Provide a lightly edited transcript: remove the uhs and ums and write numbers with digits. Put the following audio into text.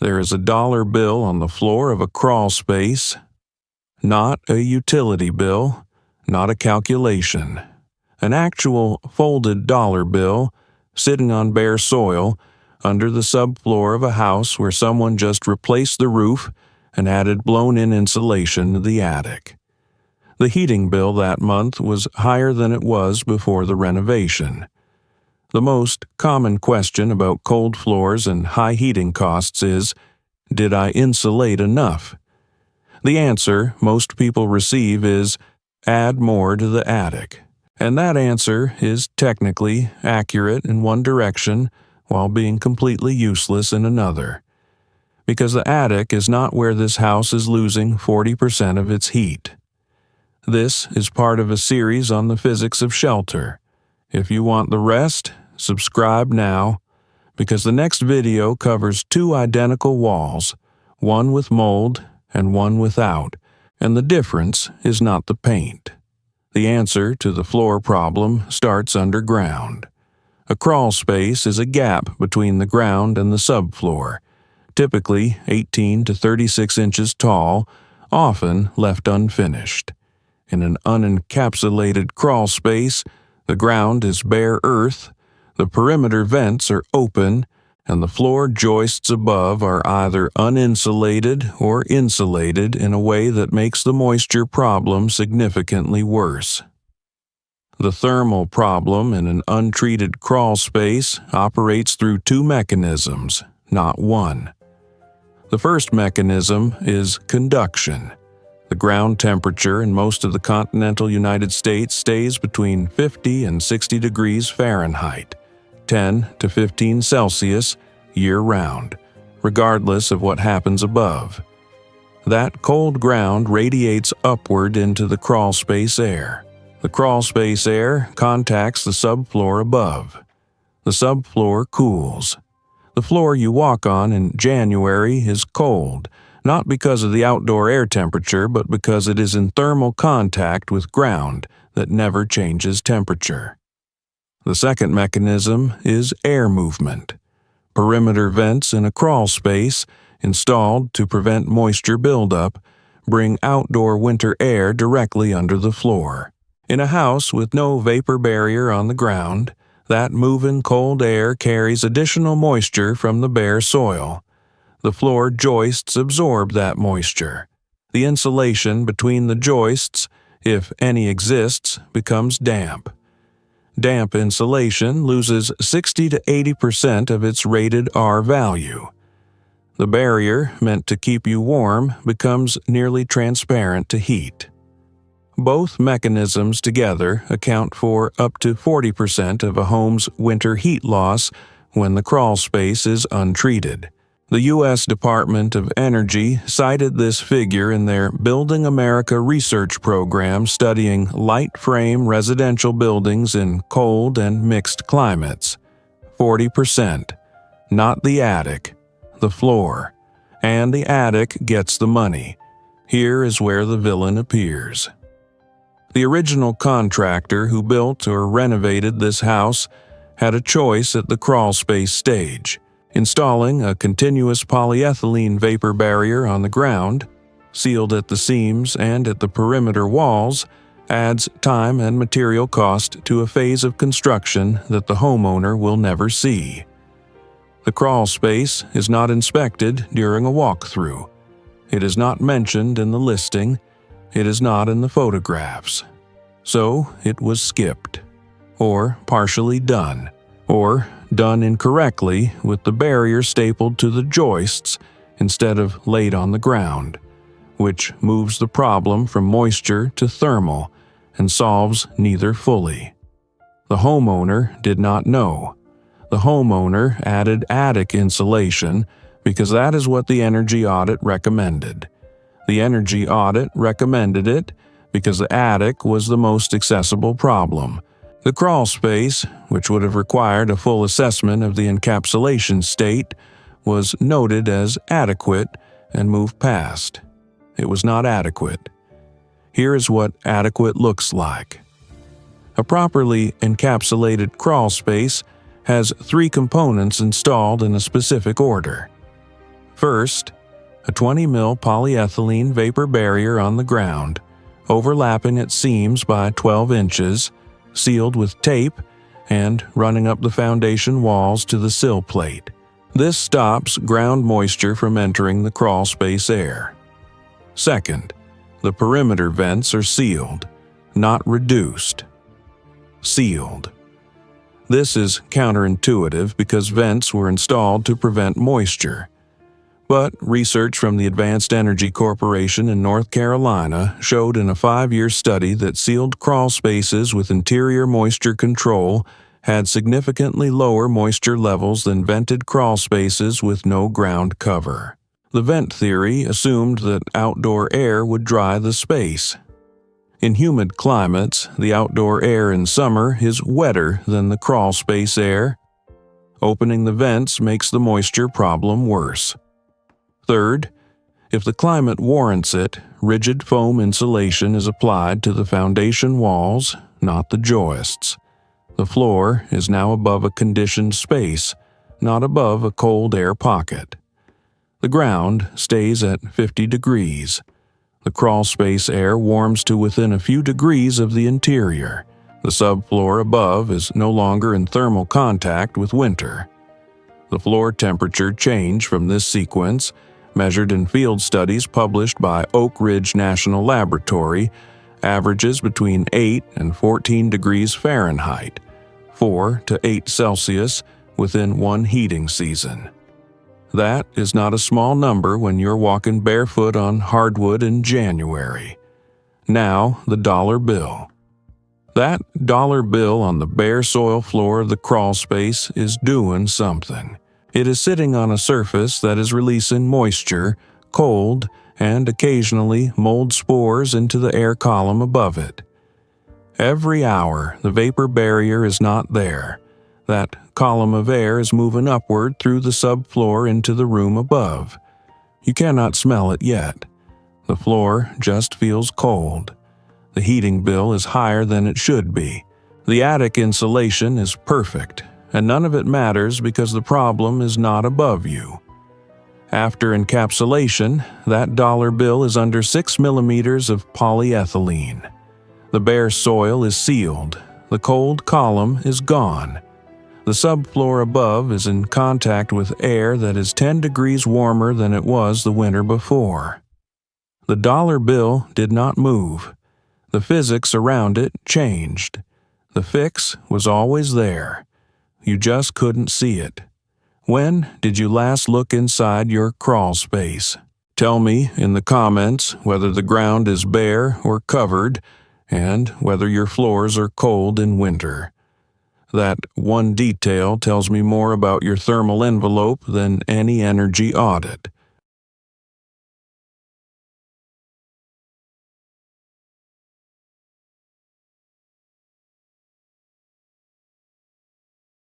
There is a dollar bill on the floor of a crawl space, not a utility bill, not a calculation. An actual folded dollar bill sitting on bare soil under the subfloor of a house where someone just replaced the roof and added blown-in insulation to the attic. The heating bill that month was higher than it was before the renovation. The most common question about cold floors and high heating costs is, did I insulate enough? The answer most people receive is, add more to the attic. And that answer is technically accurate in one direction while being completely useless in another. Because the attic is not where this house is losing 40% of its heat. This is part of a series on the physics of shelter. If you want the rest, subscribe now, because the next video covers two identical walls, one with mold and one without, and the difference is not the paint. The answer to the floor problem starts underground. A crawl space is a gap between the ground and the subfloor, typically 18 to 36 inches tall, often left unfinished. In an unencapsulated crawl space, the ground is bare earth, the perimeter vents are open, and the floor joists above are either uninsulated or insulated in a way that makes the moisture problem significantly worse. The thermal problem in an untreated crawl space operates through two mechanisms, not one. The first mechanism is conduction. The ground temperature in most of the continental United States stays between 50 and 60 degrees Fahrenheit, 10 to 15 Celsius, year-round, regardless of what happens above. That cold ground radiates upward into the crawl space air. The crawl space air contacts the subfloor above. The subfloor cools. The floor you walk on in January is cold, not because of the outdoor air temperature, but because it is in thermal contact with ground that never changes temperature. The second mechanism is air movement. Perimeter vents in a crawl space, installed to prevent moisture buildup, bring outdoor winter air directly under the floor. In a house with no vapor barrier on the ground, that moving cold air carries additional moisture from the bare soil. The floor joists absorb that moisture. The insulation between the joists, if any exists, becomes damp. Damp insulation loses 60 to 80% of its rated R value. The barrier, meant to keep you warm, becomes nearly transparent to heat. Both mechanisms together account for up to 40% of a home's winter heat loss when the crawl space is untreated. The U.S. Department of Energy cited this figure in their Building America research program studying light-frame residential buildings in cold and mixed climates. 40%. Not the attic, the floor. And the attic gets the money. Here is where the villain appears. The original contractor who built or renovated this house had a choice at the crawl space stage. Installing a continuous polyethylene vapor barrier on the ground, sealed at the seams and at the perimeter walls, adds time and material cost to a phase of construction that the homeowner will never see. The crawl space is not inspected during a walkthrough. It is not mentioned in the listing. It is not in the photographs. So it was skipped, or partially done, or done incorrectly with the barrier stapled to the joists instead of laid on the ground, which moves the problem from moisture to thermal and solves neither fully. The homeowner did not know. The homeowner added attic insulation because that is what the energy audit recommended. The energy audit recommended it because the attic was the most accessible problem. The crawl space, which would have required a full assessment of the encapsulation state, was noted as adequate and moved past. It was not adequate. Here is what adequate looks like. A properly encapsulated crawl space has 3 components installed in a specific order. First, a 20 mil polyethylene vapor barrier on the ground, overlapping at seams by 12 inches, sealed with tape, and running up the foundation walls to the sill plate. This stops ground moisture from entering the crawlspace air. Second, the perimeter vents are sealed, not reduced. Sealed. This is counterintuitive because vents were installed to prevent moisture. But research from the Advanced Energy Corporation in North Carolina showed in a 5-year study that sealed crawl spaces with interior moisture control had significantly lower moisture levels than vented crawl spaces with no ground cover. The vent theory assumed that outdoor air would dry the space. In humid climates, the outdoor air in summer is wetter than the crawl space air. Opening the vents makes the moisture problem worse. Third, if the climate warrants it, rigid foam insulation is applied to the foundation walls, not the joists. The floor is now above a conditioned space, not above a cold air pocket. The ground stays at 50 degrees. The crawl space air warms to within a few degrees of the interior. The subfloor above is no longer in thermal contact with winter. The floor temperature change from this sequence, measured in field studies published by Oak Ridge National Laboratory, averages between 8 and 14 degrees Fahrenheit, 4 to 8 Celsius within one heating season. That is not a small number when you're walking barefoot on hardwood in January. Now, the dollar bill. That dollar bill on the bare soil floor of the crawl space is doing something. It is sitting on a surface that is releasing moisture, cold, and occasionally mold spores into the air column above it. Every hour, the vapor barrier is not there. That column of air is moving upward through the subfloor into the room above. You cannot smell it yet. The floor just feels cold. The heating bill is higher than it should be. The attic insulation is perfect, and none of it matters because the problem is not above you. After encapsulation, that dollar bill is under 6 millimeters of polyethylene. The bare soil is sealed. The cold column is gone. The subfloor above is in contact with air that is 10 degrees warmer than it was the winter before. The dollar bill did not move. The physics around it changed. The fix was always there. You just couldn't see it. When did you last look inside your crawl space? Tell me in the comments whether the ground is bare or covered, and whether your floors are cold in winter. That one detail tells me more about your thermal envelope than any energy audit.